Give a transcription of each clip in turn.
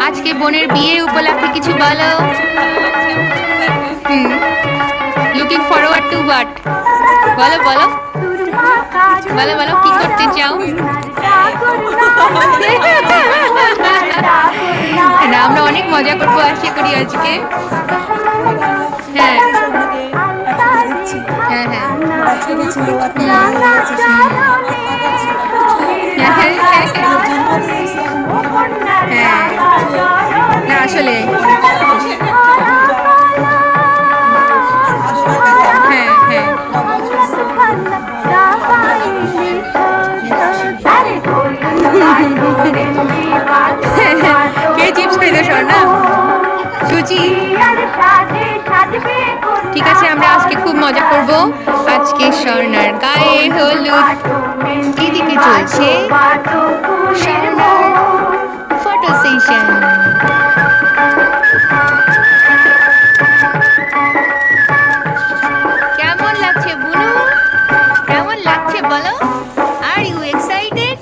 আজকে বোনের বিয়ে উপলক্ষে কিছু বলো। Looking forward to what? বলো বলো বলো বলো, কি করতে চাও? না, আমরা অনেক মজা করবো আশা করি আজকে। হ্যাঁ হ্যাঁ হ্যাঁ হ্যাঁ, না আসলে হ্যাঁ হ্যাঁ কে চিপস খাইতে স্বর্ণা? সুচি, ঠিক আছে, আমরা আজকে খুব মজা করব। আজকে স্বর্ণার গায়ে হলুদ, এদিকে চলছে স্বর্ণার ফটো সেশন। কেমন লাগছে বুনু? কেমন লাগছে বলো? Are you excited?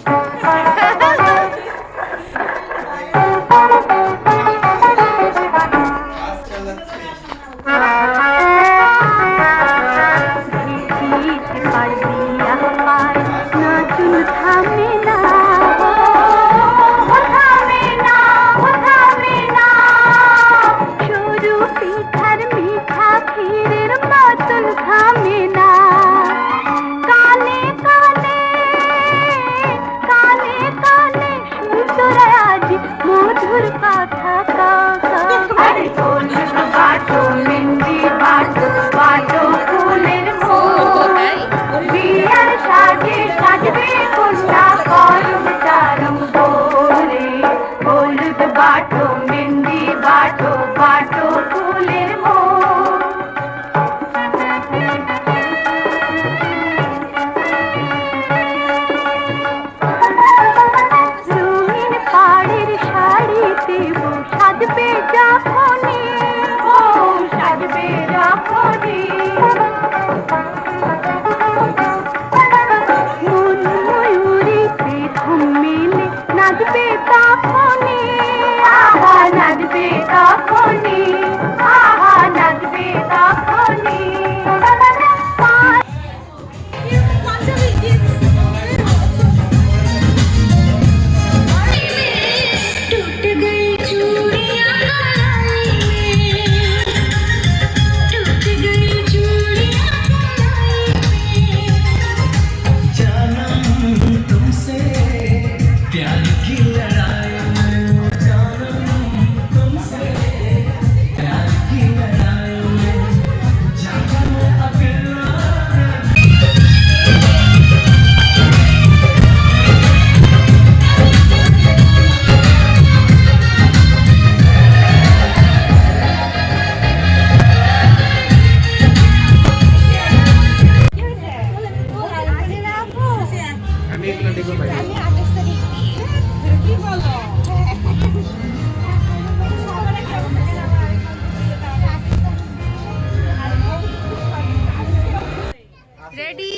রেডি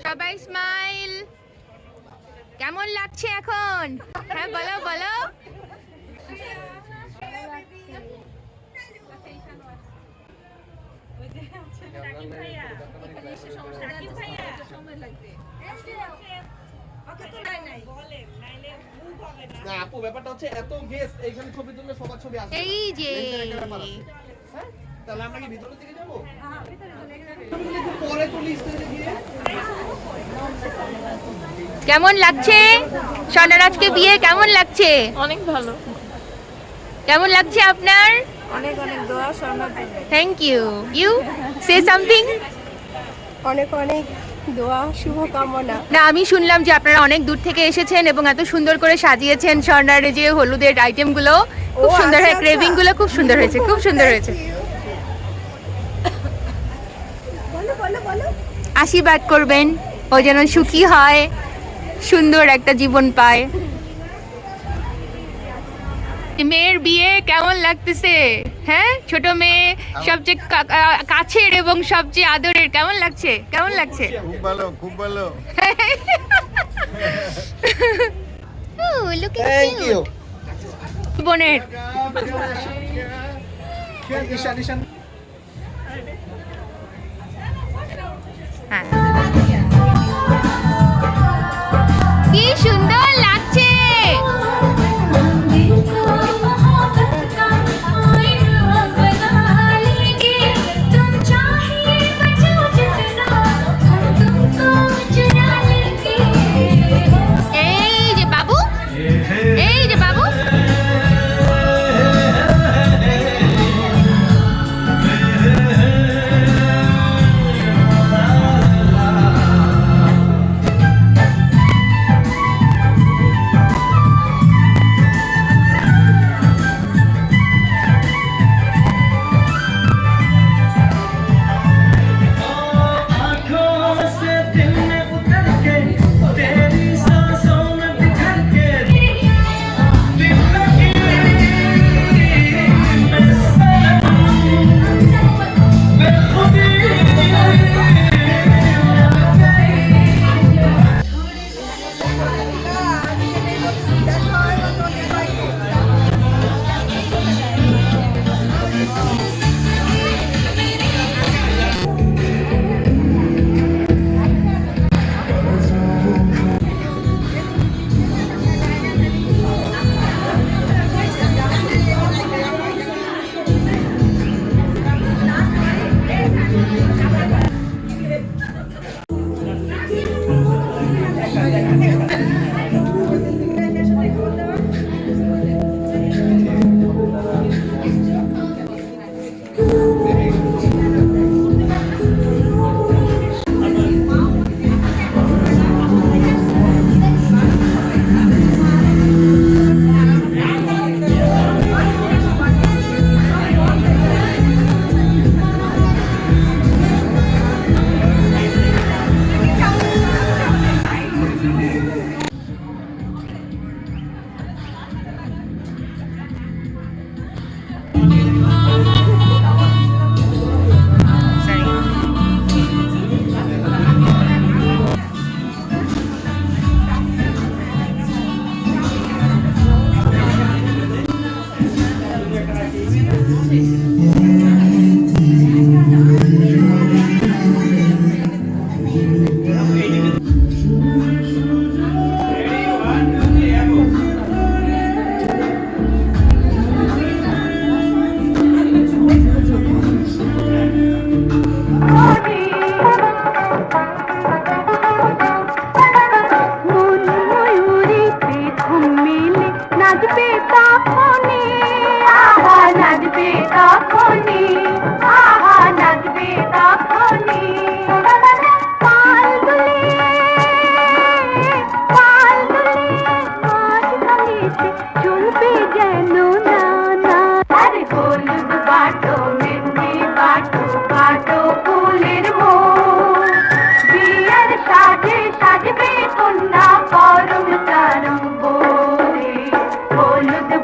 সবাই, স্মাইল। কেমন লাগছে এখন? হ্যাঁ বলো বলো। না আপু, ব্যাপারটা হচ্ছে এত গেস্ট এইখানে ছবি তুললে সবার ছবি আসবে। এই যে হ্যাঁ, তাহলে আমরা কি ভিতরের দিকে যাব? হ্যাঁ, ভিতরে চলে গেলে পরে তুলি স্টেজে গিয়ে। কেমন লাগছে স্বর্ণার আজকে বিয়ে? কেমন লাগছে? অনেক ভালো। কেমন লাগছে আপনার? অনেক অনেক দোয়া স্বর্ণার জন্য। Thank you. You say something. অনেক অনেক দোয়া, শুভকামনা। না, আমি শুনলাম যে আপনারা অনেক দূর থেকে এসেছেন এবং এত সুন্দর করে সাজিয়েছেন স্বর্ণার যে হলুদের আইটেমগুলো। খুব সুন্দর হয়, ক্রেভিং গুলো খুব সুন্দর হয়েছে, খুব সুন্দর হয়েছে। আশীর্বাদ করবেন ও যেন সুখী হয়, সুন্দর একটা জীবন পায়। মেয়ের বিয়ে কেমন লাগতেছে? হ্যাঁ, ছোট মেয়ে, সবচেয়ে কাছের এবং সবচেয়ে আদরের। কেমন লাগছে? কেমন লাগছে? খুব ভালো, খুব ভালো। Oh, looking thank you. cute. বোনের। হ্যাঁ, কি সুন্দর লাগছে। এই যে বাবু, এই যে বাবু।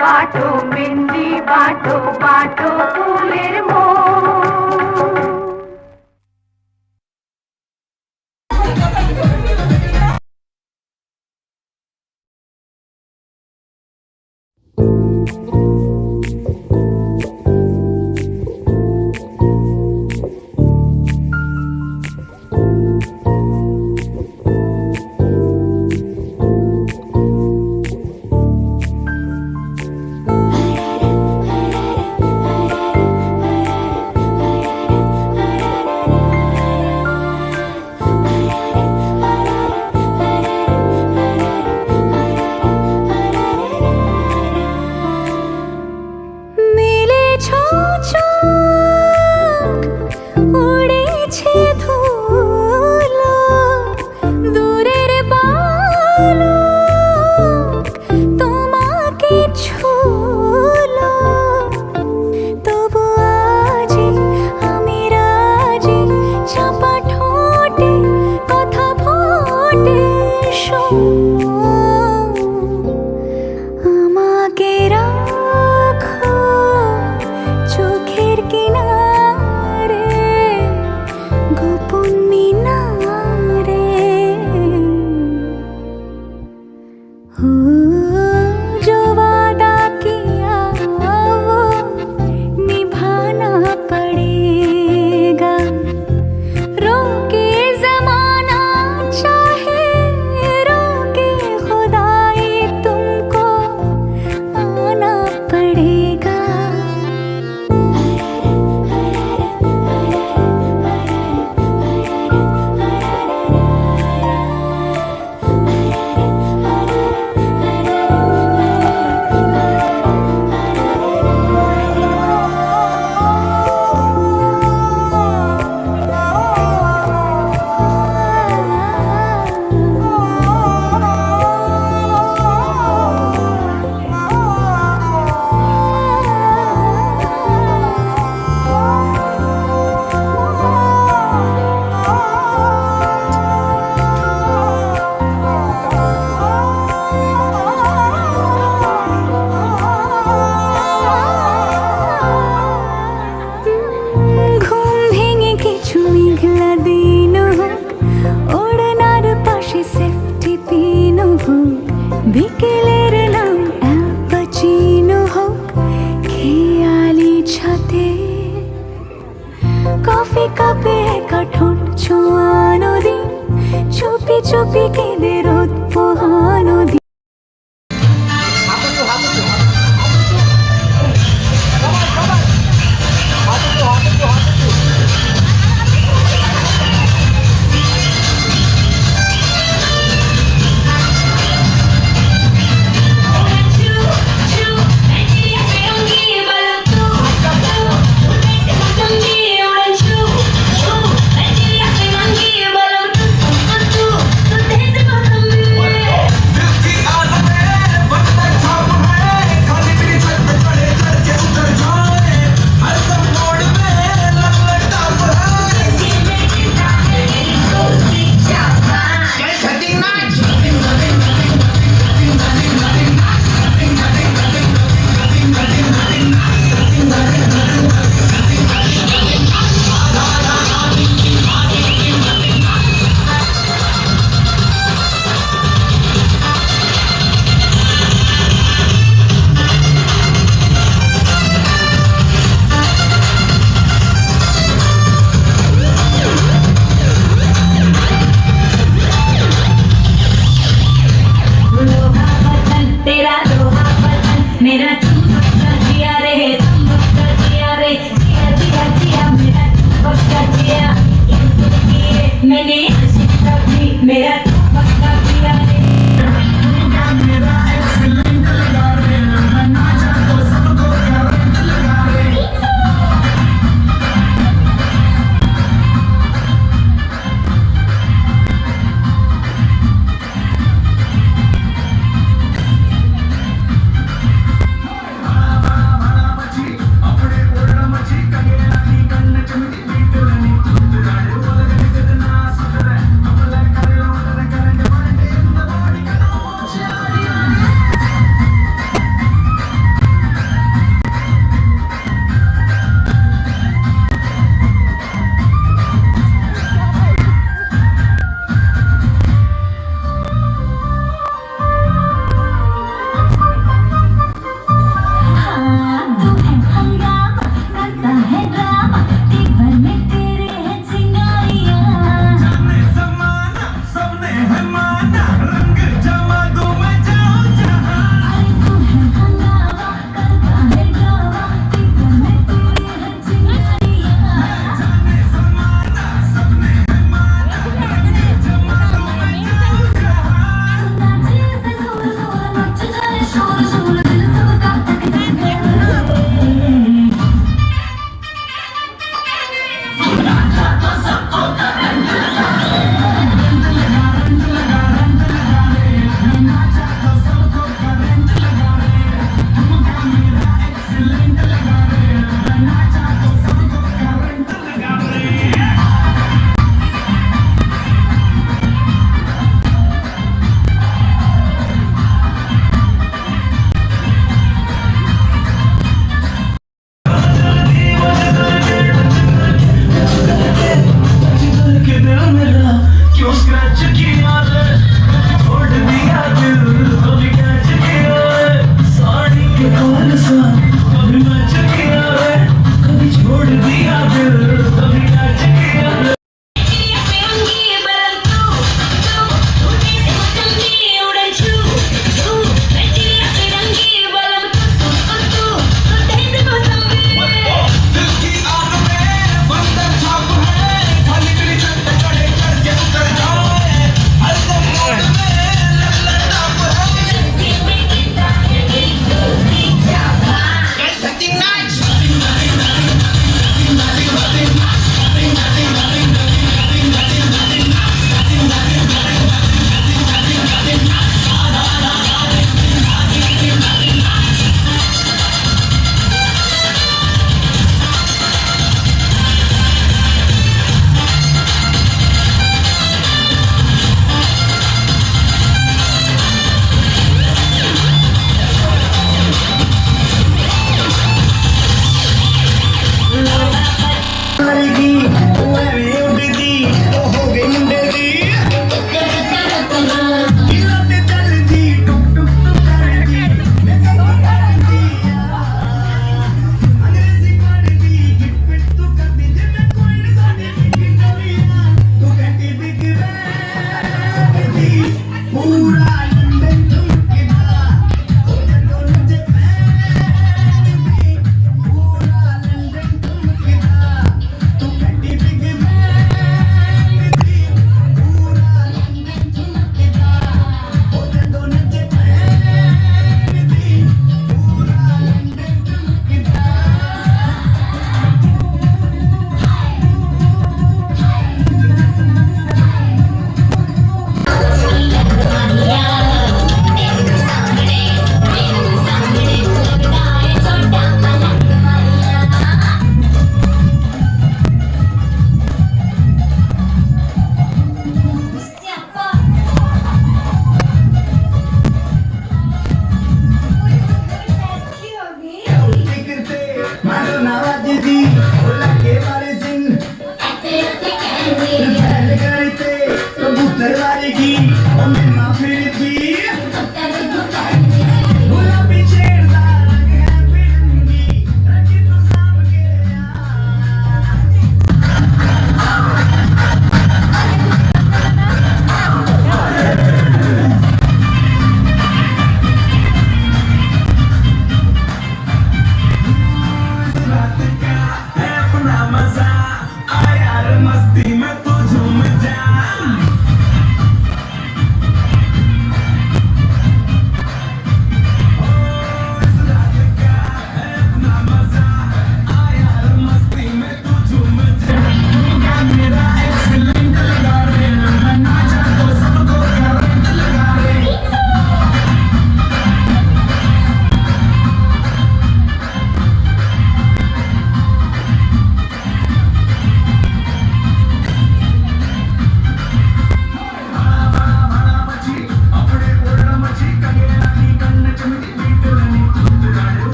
बाटो मेहंदी बाटो बाटो फूलेर मोर। जो वादा की বিকেলের নাম অ্যাপাচিনো হোক খেয়ালি ছাতে, কফি কাপে একা ঠোঁট ছোঁয়ানো দিন, চুপি চুপি কেঁদে রোদ পোহানো দিন। मेरा चुंबक जिया रे, चुंबक जिया रे, जिया जिया जिया मेरा चुंबक जिया, मैंने मेरा चुंबक जिया रे।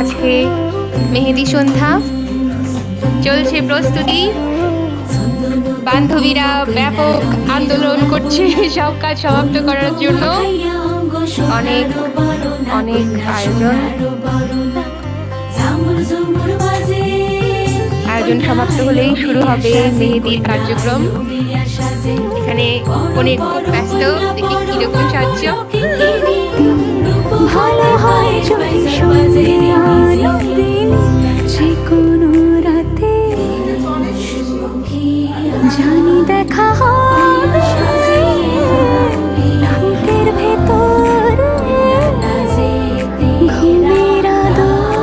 আজকে মেহেদি সন্ধ্যা চলছে প্রস্তুতি, বান্ধবীরা ব্যাপক আন্দোলন করছে সব কাজ সমাপ্ত করার জন্য। অনেক অনেক আয়োজন সমাপ্ত হলেই শুরু হবে মেহেদির কার্যক্রম। এখানে অনেক ব্যস্ত, দেখি কিরকম সাহায্য। ভালো হয় যদি সন্ধে আলো দিন, যে কোনো রাতে জানি দেখা হবে ঠোঁটের ভেতর ঘুমের আদরে।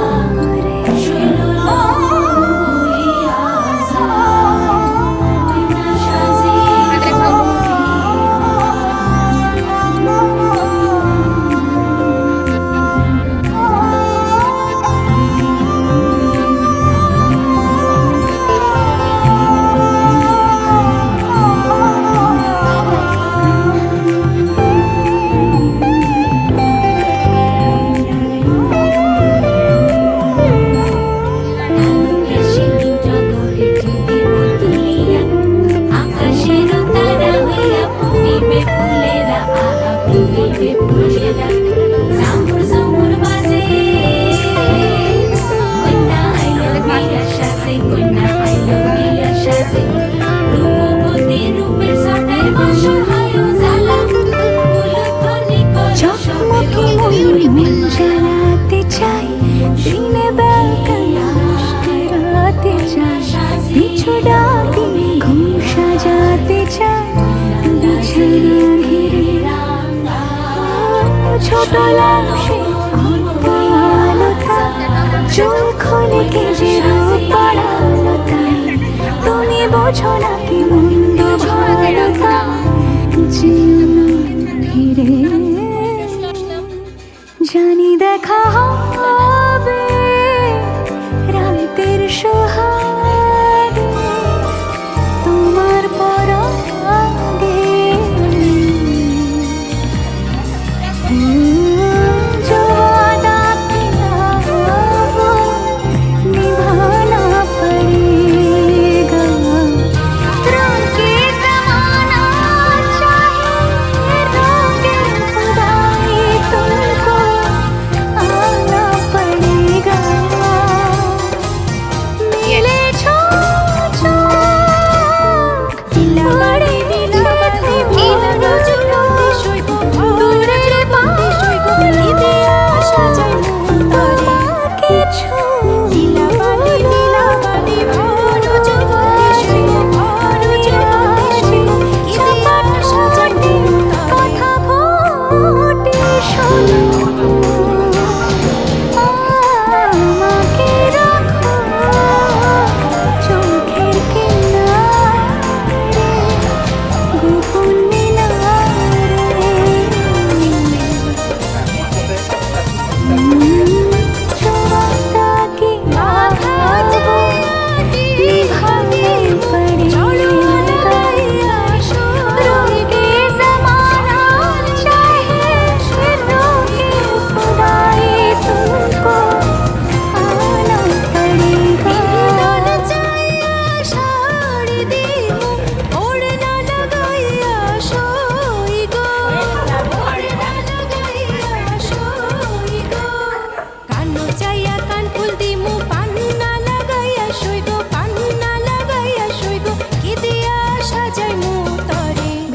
জ্বালাতে চাই দিনে বেলা রাতে চাই, পিছু ডাকি ঘুম সাজাতে চাই বিছানা ঘিরে। ছোট লাংশে আলোতা চুল খুলে কেজে পড়ালোতা, তুমি বোঝো না কি মন্দ ভালোতা যেন ফিরে। জানি দেখা হবে রাতের সোহাগে তোমার পরাগে।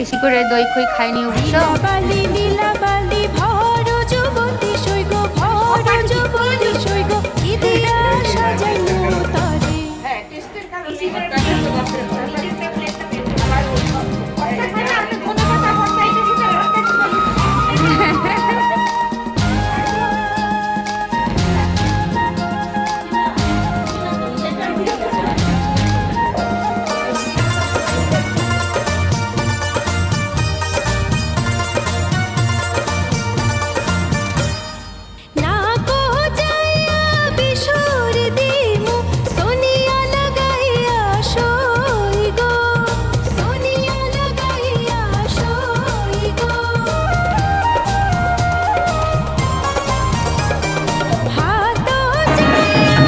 বেশি করে দই খই খাই নিও, বুঝছো? নীলাবালি নীলাবালি ভর যুবতী সৈগ ভর যুবতী সৈগ কি দিয়া সাজাইলো তরে হ্যাঁ টেস্টের কারণে না কো যাইয়া বিশুর দিমু সোনিয়া লাগাইয়া সইগ সোনিয়া লাগাইয়া সইগ হাত যাইয়া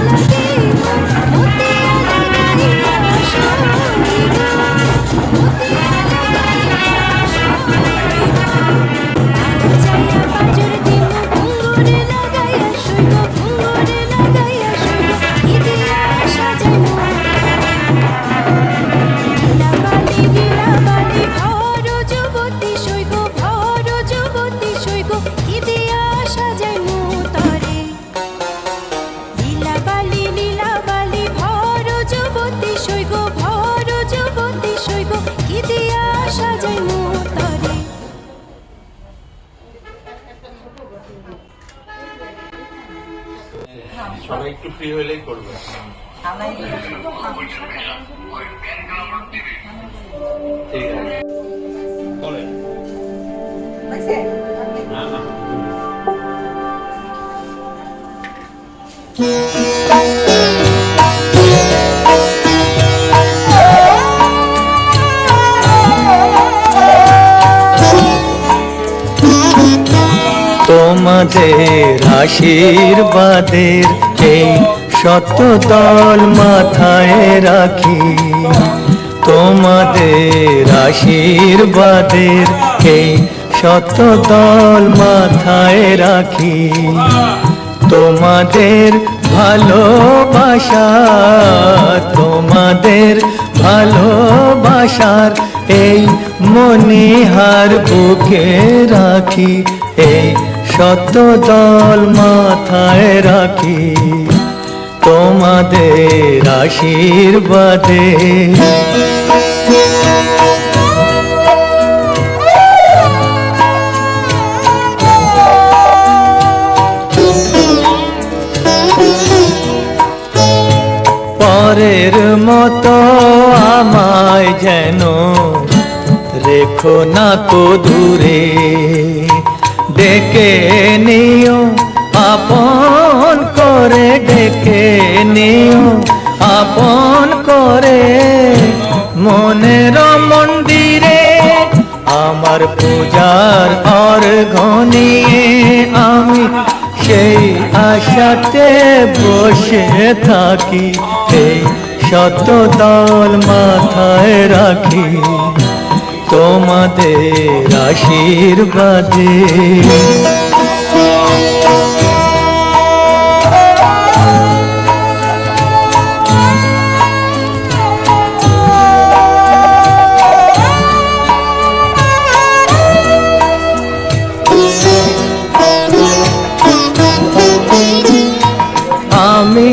লাগিমু মোতিয়া লাগাইয়া সইগ মোতিয়া লাগাইয়া সইগ যাইয়া বাজুর দিমু ঘুঙুরে লাগাইয়া সইগ ঘুঙুরে লাগাইয়া সইগ কি দিয়া সাজাইমু নীলাবালি নীলাবালি ভর যুবতী সইগ ভর যুবতী সইগ কি দিয়া সাজাইমু তরে নীলাবালি নীলাবালি ভর যুবতী সইগ ভর যুবতী সইগ কি দিয়া সাজাইমু তরে সবাই একটু ফ্রি হলেই করবে। ঠিক আছে বলেন। তোমাদের আশীর্বাদের এই শত দল মাথায় রাখি, তোমাদের আশীর্বাদের এই শত দল মাথায় রাখি, তোমাদের ভালোবাসা তোমাদের ভালোবাসার এই মনিহার বুকে রাখি, এই শত দল মাথায় রাখি, তোমাদের আশীর্বাদে। পরের মতো আমায় যেন রেখো না কো দূরে, ডেকে নিও আপন করে, ডেকে নিও আপন করে, মনের মন্দিরে আমার পূজার অর্ঘ্য নিয়ে আমি সেই আশাতে বসে থাকি, এই শত দল মাথায় রাখি, তোমাদের আশীর্বাদে। আমি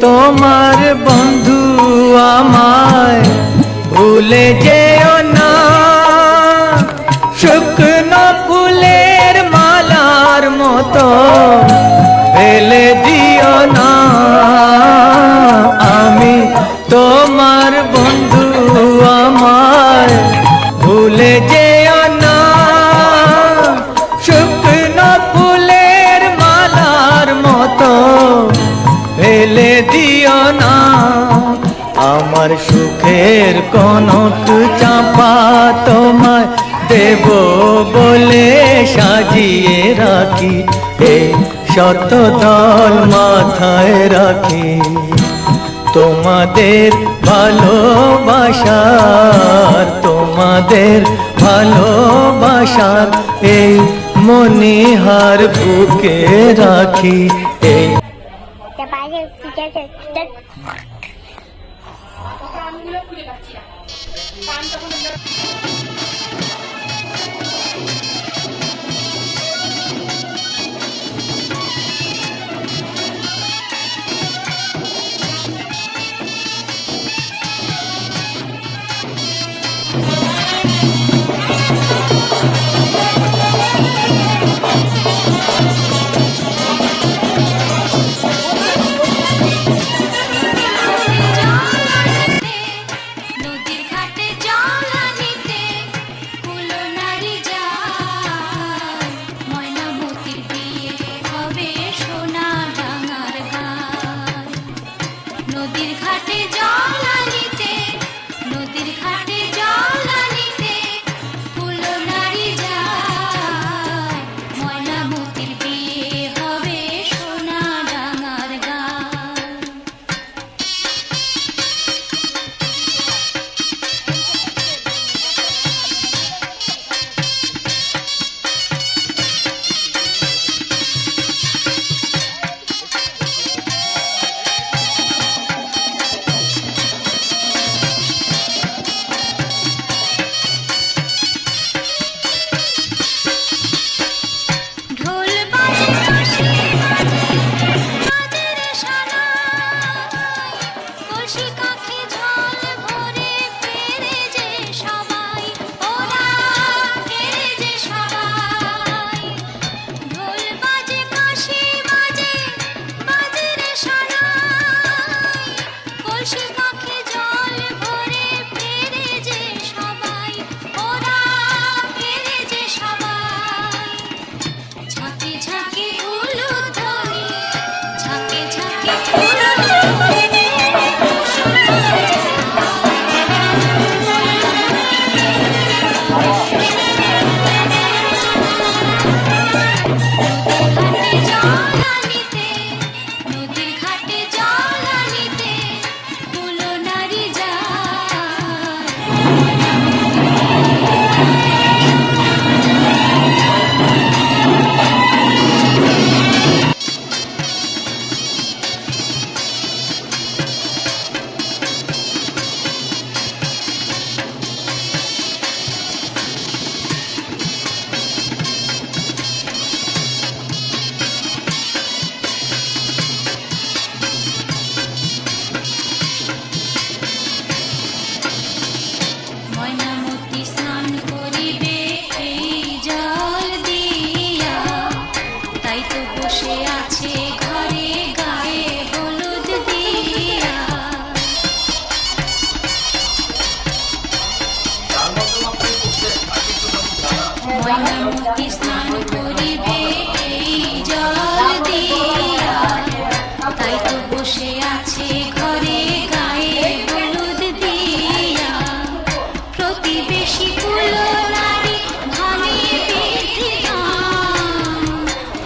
তোমার বন্ধু, আমায় ভুলে যেও না, শুকনো ফুলের মালার মতো ফেলে দিও না। আমি তোমার বন্ধু, আমায় ভুলে যেও না, শুকনো ফুলের মালার মতো ফেলে দিও না। আমার সুখের কনক চাপা তোমায় দেব বলে সাজিয়ে রাখি, এই শত দল মাথায় রাখি, তোমাদের ভালোবাসার, তোমাদের ভালোবাসার এই মনিহার বুকে রাখি, এই কানগুলো খুলে পাচ্ছি না, কান তখন ময়নামতি স্নান করিবে এই জল দিয়া, তাই তো বসে আছে ঘরে গায়ে হলুদ দিয়া। প্রতিবেশী কুলো নারী ভাঙে বিধি গান,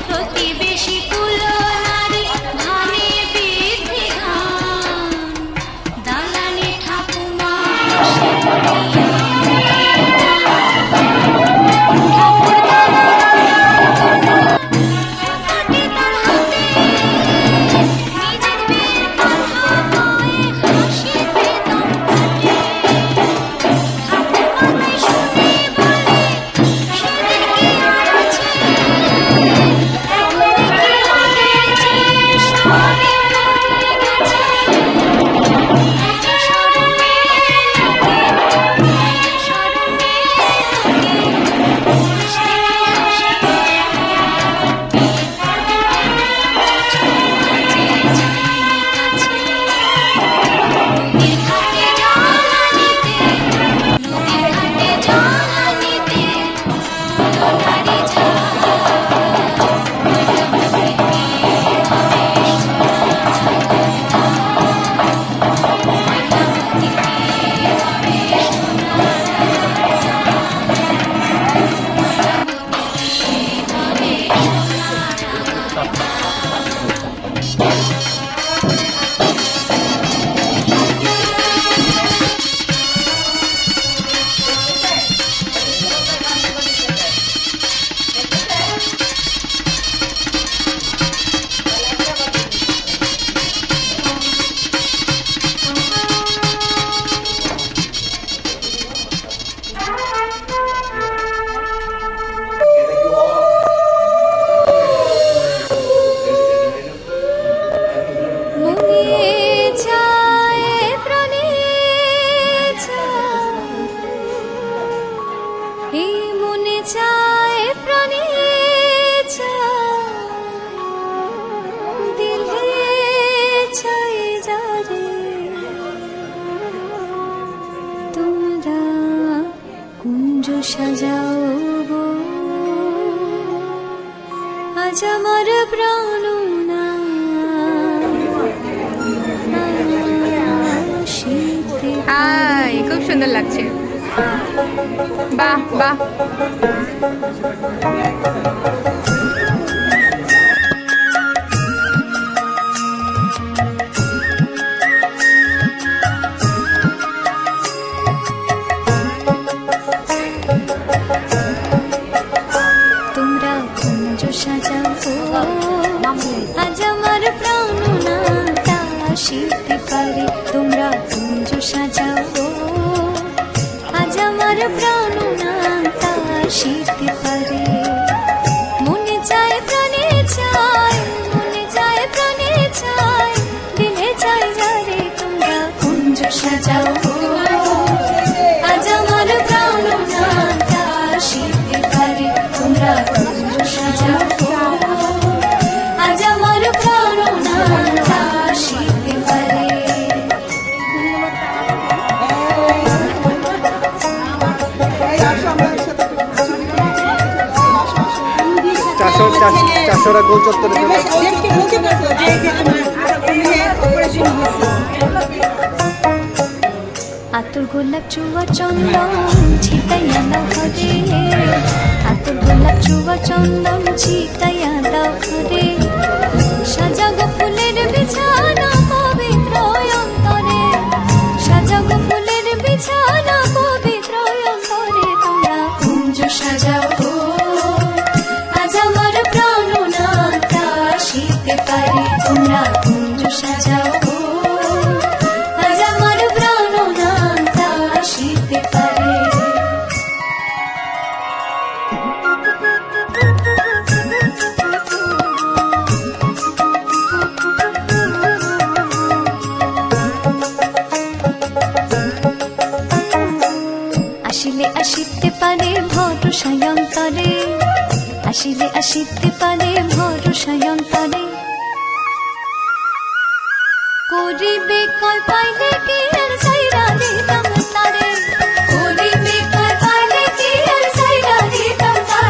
প্রতিবেশী কুলো নারী ভাঙে বিধি গান। দালানে ঠাকুমা বসে পড়িয়া সাজাও গো আজ আমার প্রাণ না হাই, খুব সুন্দর লাগছে। বাহ বাহ। আজ আমার প্রাণ না তা আসিতে পারে, তোমরা কুঞ্জ সাজাও গো আজ আমার প্রাণ না তা আসিতে পারে। মনে চায় প্রাণে চায়, মনে চায় প্রাণে চায়, দিলে চায় যারে তোমরা কুঞ্জ সাজাও গো আজ আমার প্রাণ না তা আসিতে পারে, তোমরা কুঞ্জ সাজাও গো আজ আমার প্রাণ না তা আসিতে পারে। চারশোরা গোল চত্বরে চলে আসছে। আতর গোলাপ চুয়া চন্দন ছিটাইয়া দাও ঘরে, আতর গোলাপ চুয়া চন্দন ছিটাইয়া দাও ঘরে। সাজাগো ফুলের বিছানা পবিত্র অন্তরে, সাজাগো ফুলের বিছানা পবিত্র অন্তরে। তোমরা কুঞ্জ সাজাও গো আজ আমার প্রাণ না তা আসিতে পারে, তোমরা কুঞ্জ সাজাও গো আজ আমার প্রাণ না তা আসিতে পারে। আসিলে আসিতে পারে ভরসায় অন্তরে, আসিলে আসিতে পারে ভরসায় অন্তরে। করিবে কয় পাইলে কি আর সাইরা দিতাম তারে, করিবে কয় পাইলে কি আর সাইরা দিতাম তারে।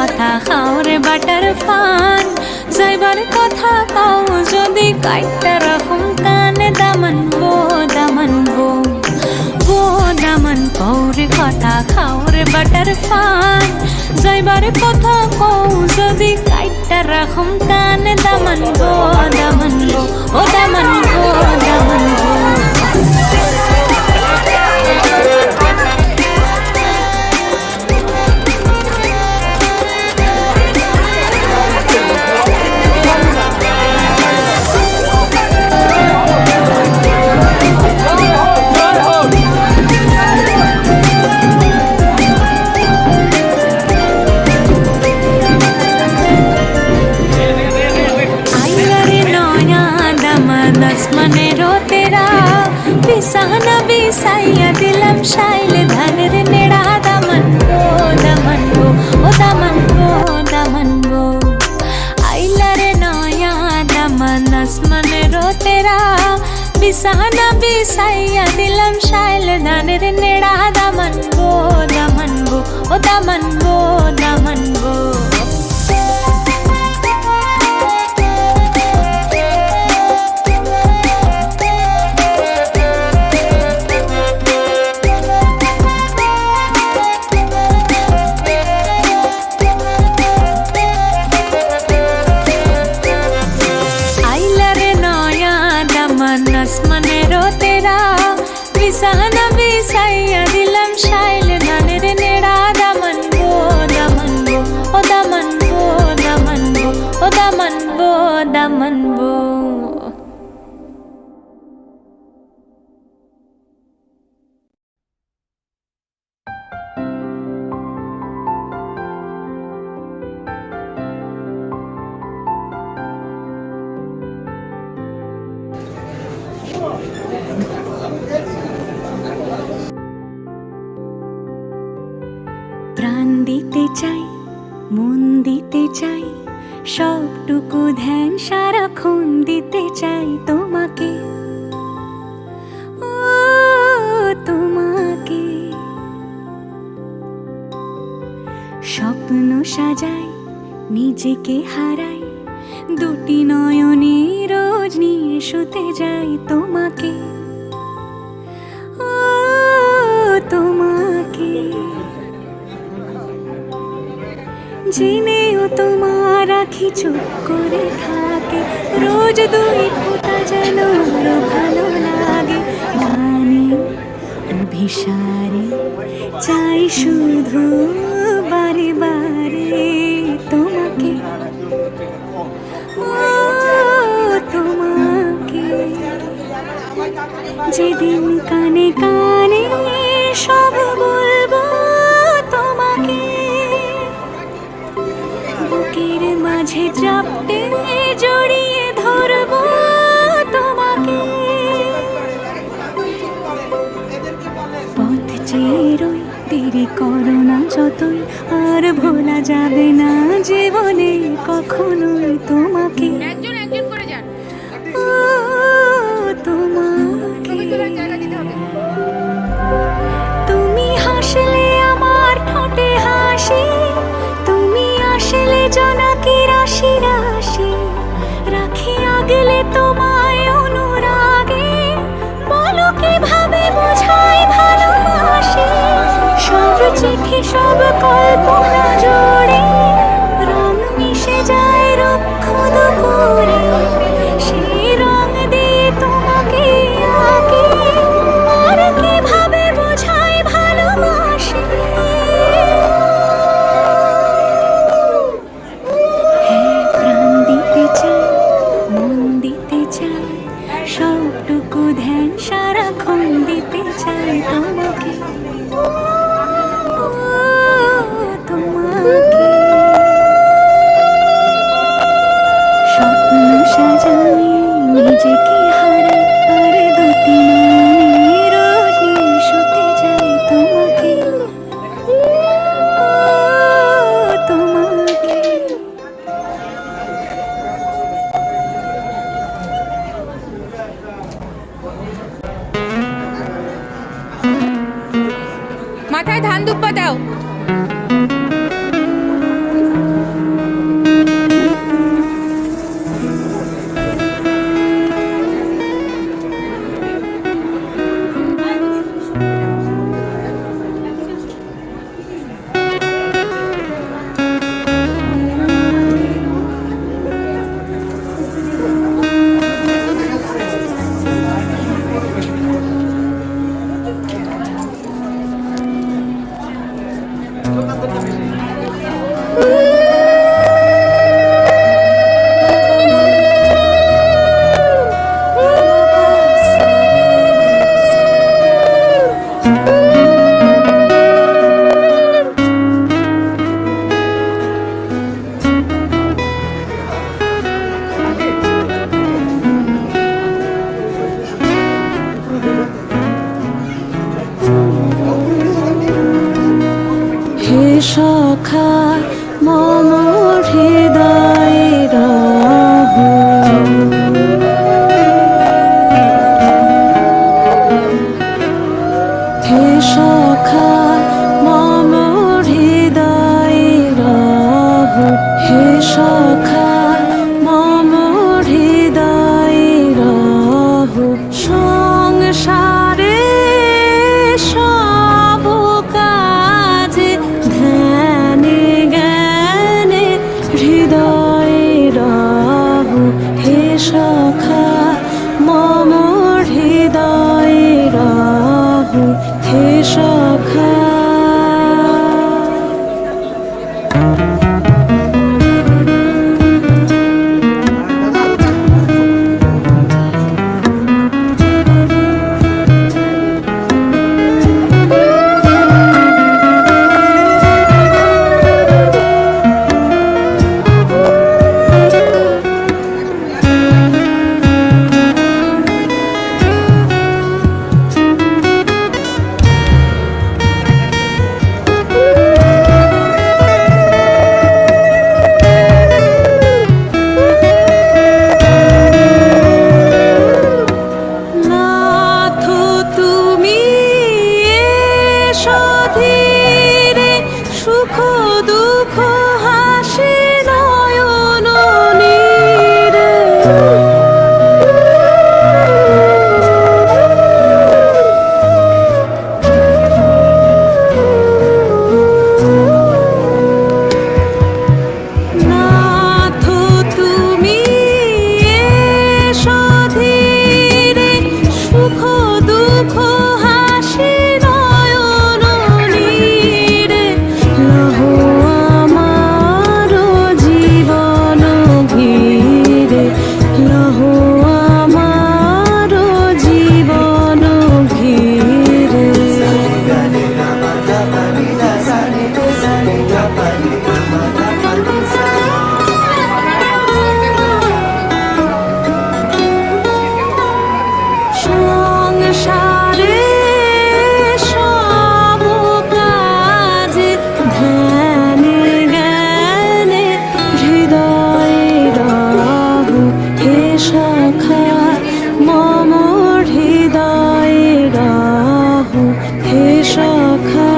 কথা খাওরে বাটার ফান যাইবার কথা কও যদি কাইটা রাখুম কানে দামান বো দামান কৌরে কথা খাওরে বাটার ফান যাইবার কথা কও যদি কাইটা রাখুম কানে দামান বো ও দামান বো বিছানা বিছাইয়া দিলাম শাইল ধানের নেড়া দামান গো আইলা রে নয়া দামান আসমানের তেরা বিছানা বিছাইয়া দিলাম শাইল ধানের নেড়া দামান গো ও দামান গো বিছানা বিছাইয়া দিলাম শাইল ধানের নেড়া দামান গো ও দামান গো প্রাণ দিতে চাই মন দিতে চাই সবটুকু ধ্যান সারাক্ষণ দিতে চাই তোমাকে ও তোমাকে স্বপ্ন সাজাই নিজেকে হারাই দুটি নয়নে রোজ নিয়ে শুতে যাই তোমাকে ও তোমাকে জেনেও তোমার আখি চুপ করে থাকে রোজ দুই ফোঁটা যেন আরো ভালো লাগে গানে অভিসারে চাই শুধু বারে বারে তোমাকে ও তোমাকে যেদিন কানে কানে সব বলবো তোমাকে বুকের মাঝে চাপটে জড়িয়ে ধরবো তোমাকে পথ চেয়ে রই দেরি করো না যতই আর ভোলা যাবে না জীবনে কখনোই তোমাকে একজন একজন করে যান ও তোমাকে তুমি হাসলে আমার ঠোঁটে হাসি তুমি আসলে জোনাকি রাশি রাশি রাখি আগলে তোমায় অনুরাগে বলো কিভাবে বোঝাই ভালোবাসি সব চিঠি সব কল্পনা জোড়ে রং মিশে যায় রুক্ষ দুপুরে সেই রং দিয়ে তোমাকে আঁকি আর কিভাবে বোঝাই ভালোবাসি প্রাণ দিতে চাই মন দিতে চাই সবটুকু ধ্যান সারাক্ষণ দিতে চাই তোমাকে ও তোমাকে স্বপ্ন সাজাই নিজেকে হারাই আর দুটি নয়নে রোজ নিয়ে শুতে যাই তোমাকে ও তোমাকে মাথায় ধান দুব্বা দাও সখা মম হৃদয়ে রহো হে সখা মম হৃদয়ে রহো হে সখা মম হৃদয়ে রহো সংসারে সব কাজে ধ্যানে জ্ঞানে হৃদয়ে রহো হে সখা মম হৃদয়ে রহো হে সখা নাথ তুমি এসো ধীরে সুখ দুঃখ হাসি নয়ন নীরে নাথ তুমি এসো ধীরে সুখ দুঃখ হাসি নয়ন নীরে লহো আমার জীবন ঘিরে লহো আমার জীবন ঘিরে সংসারে সব কাজে ধ্যানে জ্ঞানে হৃদয়ে রহো হে সখা মম হৃদয়ে রহো হে সখা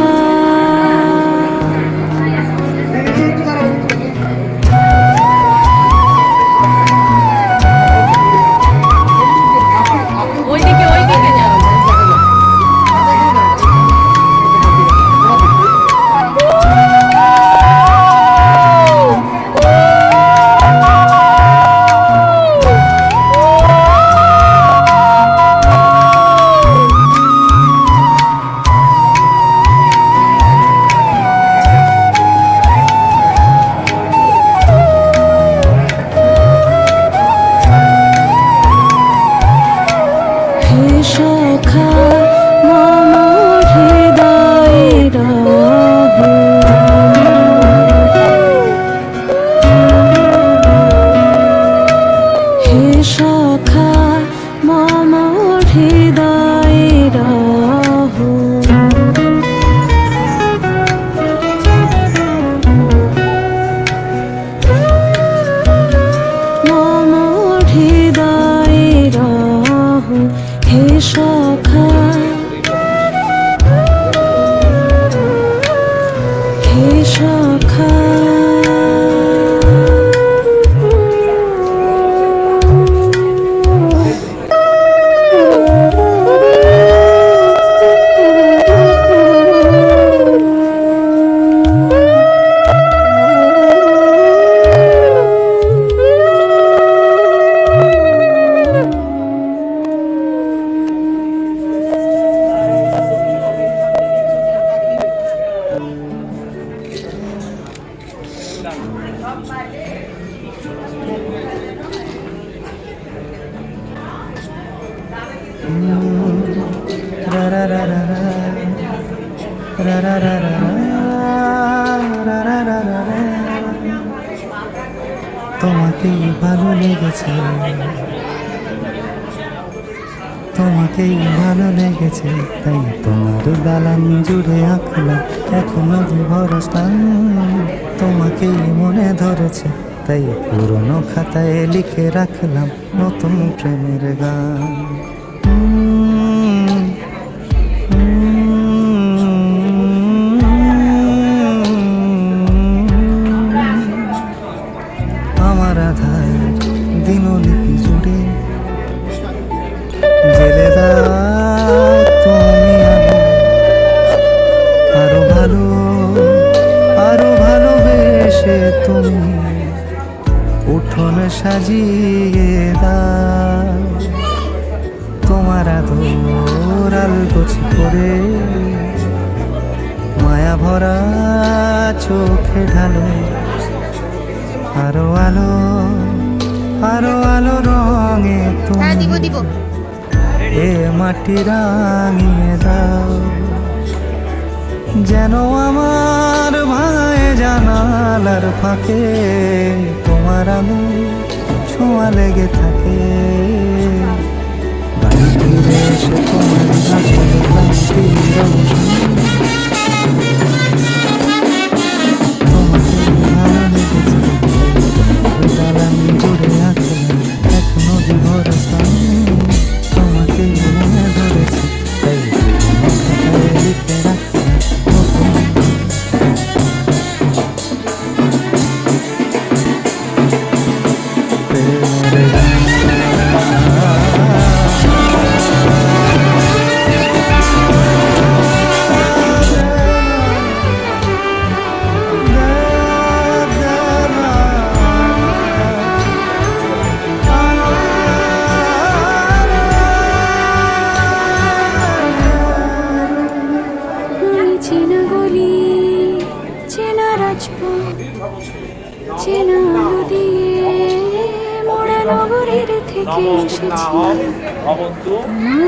হে সখা মম হৃদয়ে রহো হে সখা মম হৃদয়ে রহো মম হৃদয়ে রহো হে সখা হে সখা তোমাকে ভালো লেগেছে তোমাকেই ভালো লেগেছে তাই তোমার দালান জুড়ে আঁকলাম এক নদী ভরা স্থান। তোমাকেই মনে ধরেছে তাই পুরনো খাতায় লিখে রাখলাম নতুন প্রেমের গান। আমার আধার দিনলিপি জুড়ে জেলে দাও তুমি আরো ভালো, আরো ভালোবেসে তুমি উঠোন সাজিয়ে দাও। তোমার আদর আলগোছি করে মায়া ভরা চোখে ঢালো আরো আলো, আরো আলো রঙে হ্যাঁ তুমি দিব এ মাটি রাঙিয়ে দাও। যেন আমার ভাঙায় জানালার ফাঁকে তোমার আলো ছোঁয়া লেগে থাকে। বাড়ি ফিরে এসে তোমার হাসির ক্লান্তির রোশনি তোমাকে ভালো লেগেছে তাই দালান জুড়ে আঁকলাম এক নদী ভরা স্থান। তোমাকে মনে ধরেছে তাই খাতায় লিখে রাখলাম নতুন প্রেমের গান। আমি চেনা গলি, চেনা রাজপথ, চেনা আলো দিয়ে মোড়া নগরীর থেকে এসেছি।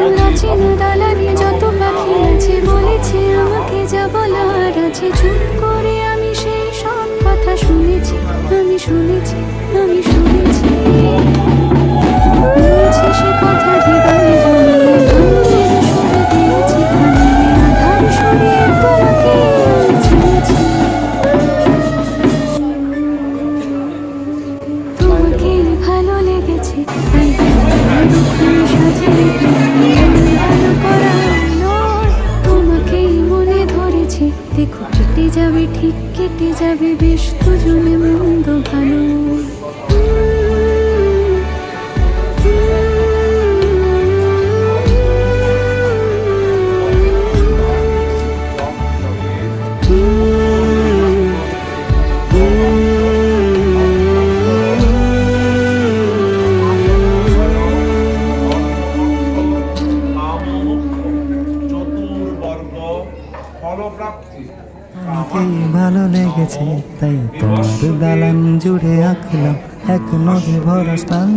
আমরা চেনা দালানে যত পাখি আছে বলেছে আমাকে যা বলার আছে। চুপ করে আমি সেই সব কথা শুনেছি, আমি শুনেছি, আমি শুনেছি। বলেছি সে কথা হৃদয়ে জমিয়ে ভাঙনের সুর দিয়েছি থামিয়ে আধার সরিয়ে তোমাকে আমি চিনেছি। তোমাকে ভালো লেগেছে তাই তোমার ওখানে সাজিয়ে দিলাম ভালো করা নয়। তোমাকেই মনে ধরেছে দেখো কেটে যাবে ঠিক কেটে যাবে বেশ দুজনে মন্দ ভালো। চতুর্বর্গ ফলপ্রাপ্তি। তোমাকেই ভালো লেগেছে তাই তোমার দালান জুড়ে আঁকলাম এক নদী ভরা স্থান।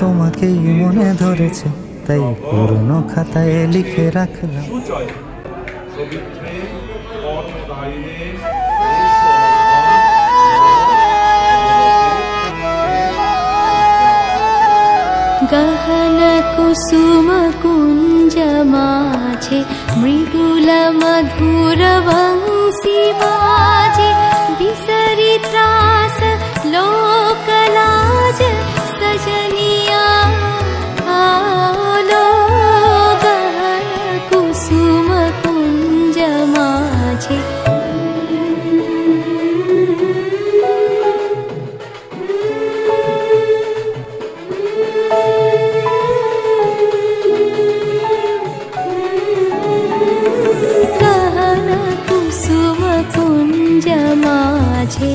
তোমাকেই মনে ধরেছে তাই পুরনো খাতায় লিখে রাখলাম। সুচয় পবিত্রে পথ গাইলে গহন কুসুম কুঞ্জ মাঝে মৃদুল মধুর বংশী বাজে বিসরি ত্রাস লোকলাজ সজনিয়া আলো। গহন কুসুম কুঞ্জ মাঝে গহন কুসুম কুঞ্জ মাঝে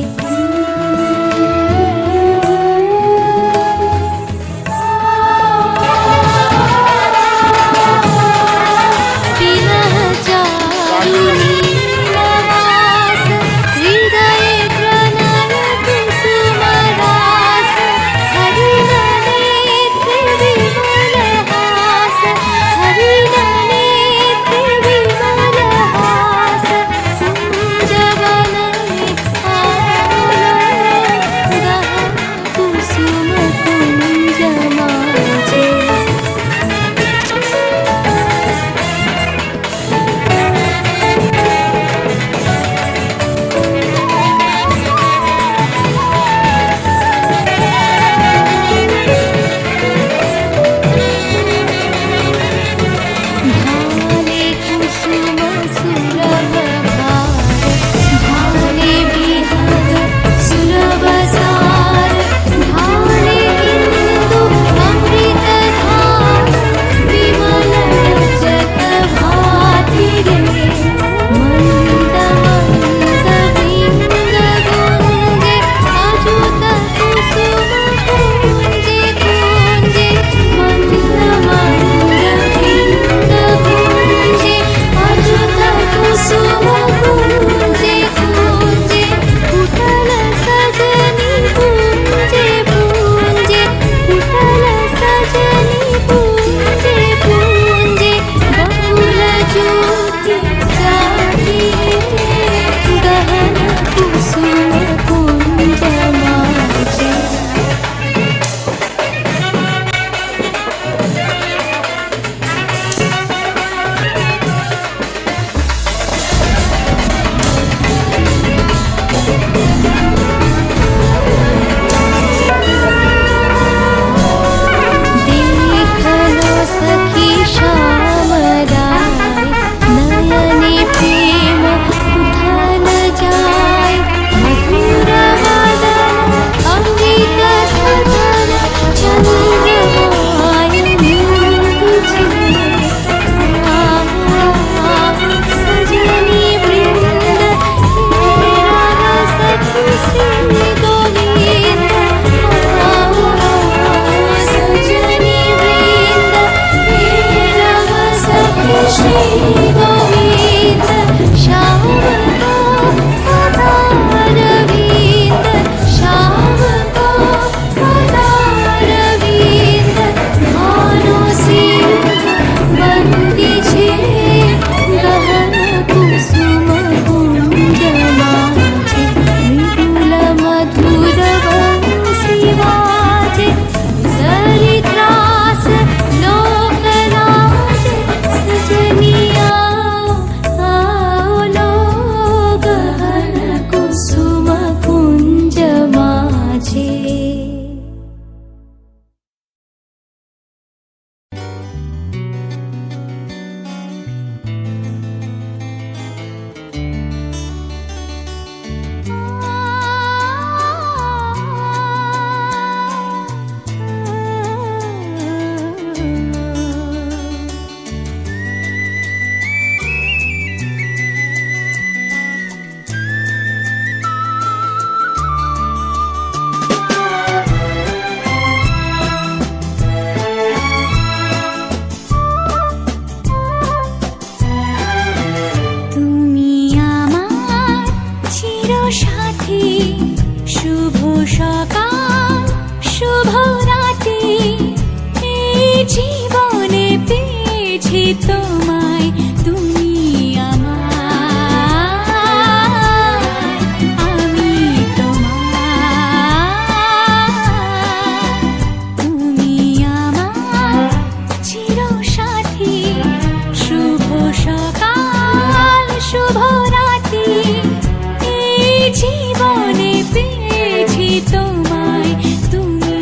পেয়েছি তোমায়, তুমি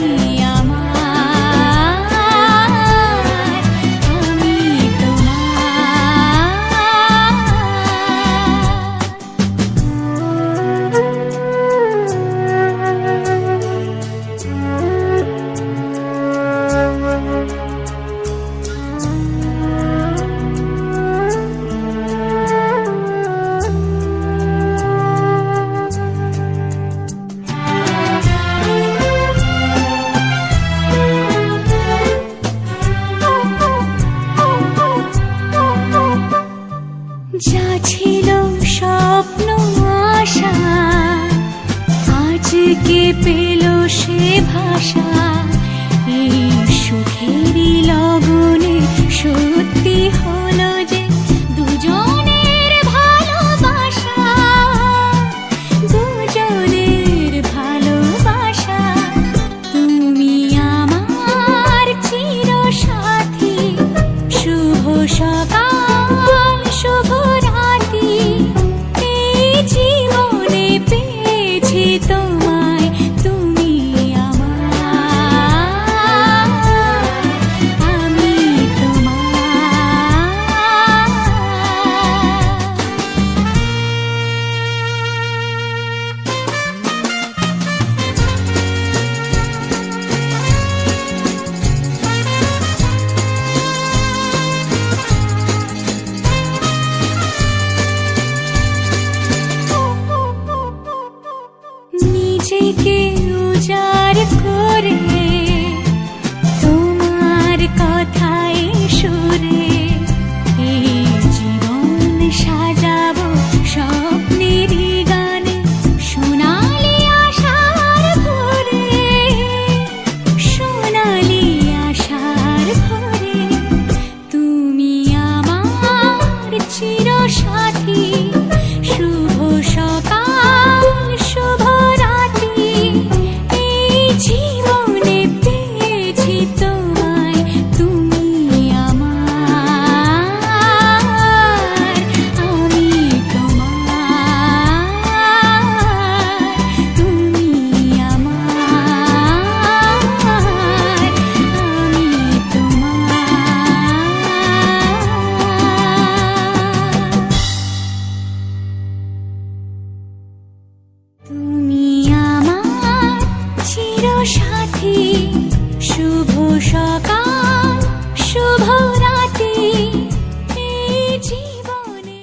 আমার, আমি যা ছিল স্বপ্ন আশা, আজকে পেল সে ভাষা। এই সুখেরই লগনে সত্যি হলো যে দুজনের ভালোবাসা, দুজনের ভালোবাসা। তুমি আমার চিরসাথী, শুভ সকাল শুভ রাতি, এই জীবনে পেয়েছি তোমায়, তুমি আমার, আমি নিজেকে উজাড় করে তোমার কথায় সুরে এই জীবন সাজাবো স্বপ্নেরই গানে, সোনালি আশার ভোরে, সোনালি আশার ভোরে। তুমি আমার চিরসাথী, শুভ সকাল শুভ রাতি, এই জীবনে পেয়েছি তোমায়, তুমি আমার, আমি তোমার, তুমি আমার, আমি তোমার। তুমি আমার চিরসাথী, শুভ সকাল শুভ রাতি, এই জীবনে।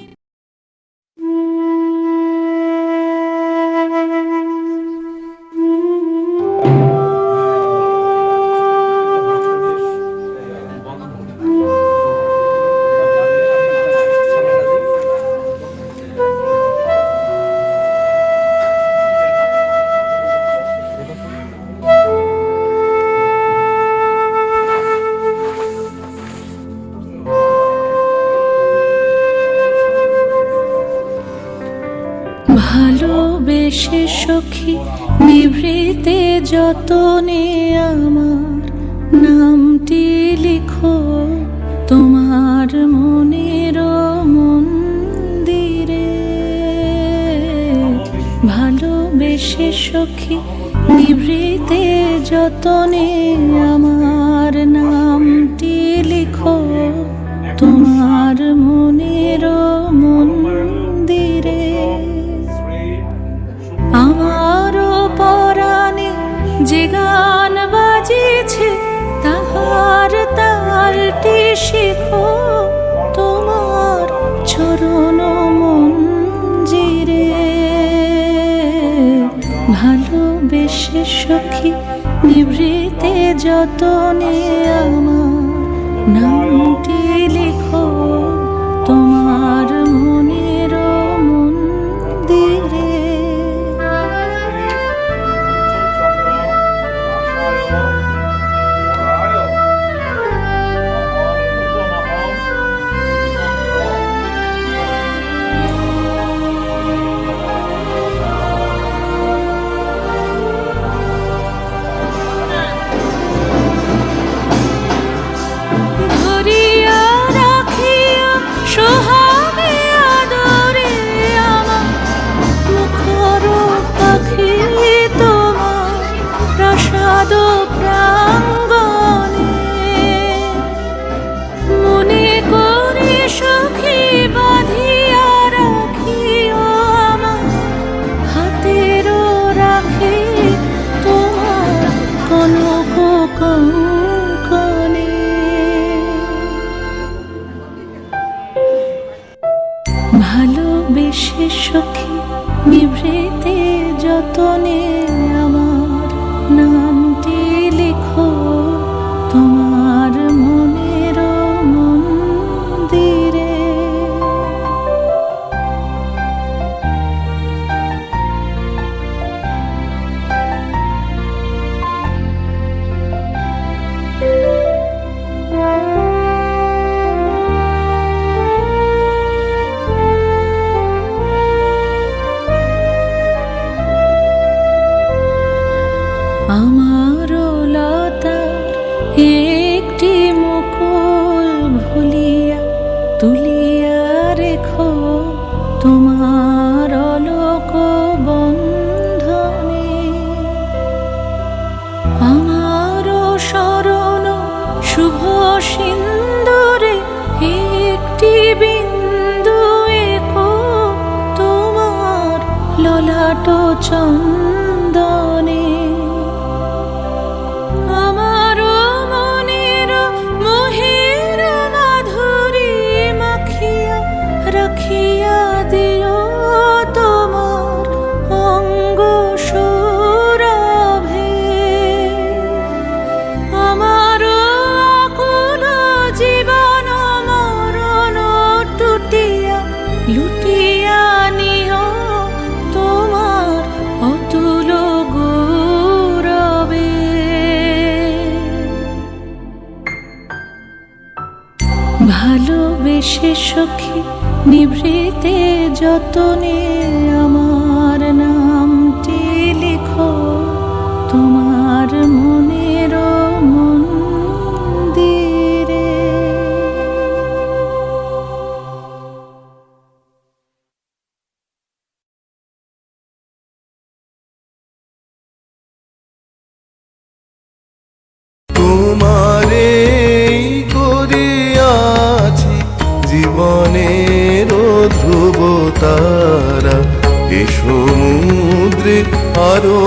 ভালোবেসে সখী নিভৃতে যতনে আমার নামটি লিখো তোমার মনের মন্দিরে। ভালোবেসে সখী নিভৃতে যতনে আমার নামটি লিখো তোমার মনের মন্দিরে। আমারও পরাণে যে গান বাজিছে তাহার তালটি শিখো তোমার চরণ মঞ্জিরে। ভালোবেসে সখী নিভৃতে যতনে আমার নামটি লিখো তোমার মনের মন্দিরে। ধরিয়া রাখিয়া সোহাগ বিশেষ সখী নিভৃতে যতনে আমার নামটি লিখো তোমার মনের মন্দিরে। আমার লতার একটি মুকুল ভুলিয়া তুলিয়া রেখো তোমার অলোক বন্ধনে। আমার শরণ শুভ সিন্দুরে একটি বিন্দু একো তোমার ললাট চন্দনে। আমার মনের মোহের মাধুরী মাখিয়া রাখিয়া দিও তোমার অঙ্গ সৌরভে। আমার আকুল জীবন মরণ টুটিয়া লুটিয়া নিও তোমার অতুল গৌরবে। ভালোবেসে সখী নিভৃতে যতনে আমার নামটি লিখো তোমার মনের মন্দিরে। তোমারে করিয়াছি জীবনের ধ্রুব তারা, এ সমুদ্রে আরো